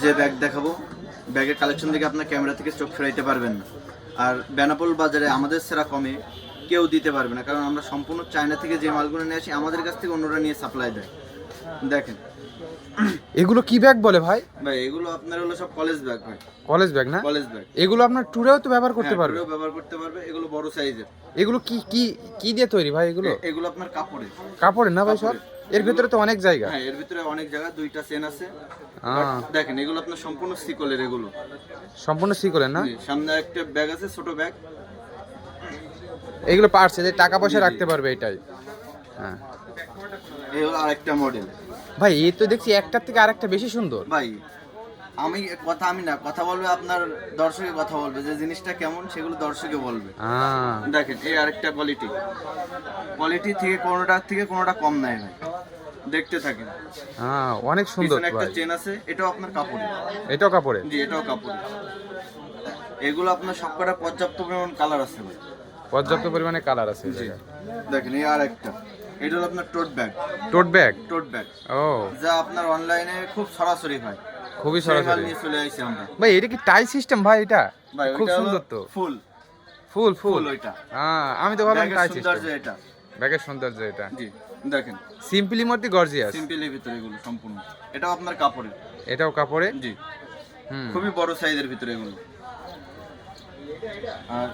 যে ব্যাগ দেখাবো, ব্যাগের কালেকশন দেখে আপনার ক্যামেরা থেকে চোখ ফেরাইতে পারবেন না। আর বেনাপোল বাজারে আমাদের সেরা কমে কেউ দিতে পারবে না, কারণ আমরা সম্পূর্ণ চায়না থেকে যে মালগুলো নিয়ে আসি আমাদের কাছ থেকে অন্যরা নিয়ে সাপ্লাই দেয়। দেখেন এগুলো কি ব্যাগ বলে ভাই? ভাই এগুলো আপনার হলো সব কলেজ ব্যাগ ভাই। কলেজ ব্যাগ না? College bag. এগুলো আপনার ট্যুরেও তো ব্যবহার করতে পারবে? ট্যুরেও ব্যবহার করতে পারবে। এগুলো বড় সাইজের। এগুলো কি কি কি দিয়ে তৈরি ভাই এগুলো? এগুলো আপনার কাপড়ের। কাপড়ের না ভাই সব? কাপড়ের। এর ভিতরে তো অনেক জায়গা। হ্যাঁ, এর ভিতরে অনেক জায়গা, দুইটা চেন আছে। আহ, দেখেন এগুলো আপনার সম্পূর্ণ সিকলের। এগুলো সম্পূর্ণ সিকলের না? জি, সামনে একটা ব্যাগ আছে, ছোট ব্যাগ। এগুলো পার্টস, যে টাকা পয়সা রাখতে পারবে এটাই। হ্যাঁ এই হলো আরেকটা মডেল। ভাই এই তো দেখছি একটার থেকে আরেকটা বেশি সুন্দর। ভাই আমি না কথা বলবে, আপনার দর্শকে কথা বলবে যে জিনিসটা কেমন, সেগুলো দর্শকে বলবে। দেখেন এই আরেকটা কোয়ালিটি থেকে কোনোটা কম নাই ভাই। দেখতে থাকেন। অনেক সুন্দর পিছনে একটা ভাই। চেন আছে, এটাও আপনার কাপড়ে। এটাও কাপড়ে? জি, এটাও কাপড়ে। এগুলো আপনার সবকটা পর্যাপ্ত পরিমাণ কালার আছে ভাই। পর্যাপ্ত পরিমাণে কালার আছে এই জি, জায়গায়। দেখেন এই আরেকটা। এটা হলো আপনার tote bag. Tote bag? Tote bag, ও যা আপনার অনলাইনে খুব সরাসরি হয়। খুবই সেই মাল সরাসরি। নিয়ে চলে আসি আমরা। ভাই এটা কি টাই সিস্টেম ভাই? এটা ভাই খুব ওইটা হলো সুন্দর তো। ফুল ফুল ফুল ফুল ওইটা। আমি তো ভাবলাম ব্যাগের টাই সৌন্দর্য সিস্টেম। এটা। ব্যাগের সৌন্দর্য এটা। জি, দেখেন সিম্পলি মধ্যে গর্জিয়াস। সিম্পলের ভিতরে এগুলো সম্পূর্ণ। এটাও আপনার কাপড়ের। এটাও কাপড়ে? জি, হুম। খুবই বড় সাইজের ভিতরে এগুলো। আর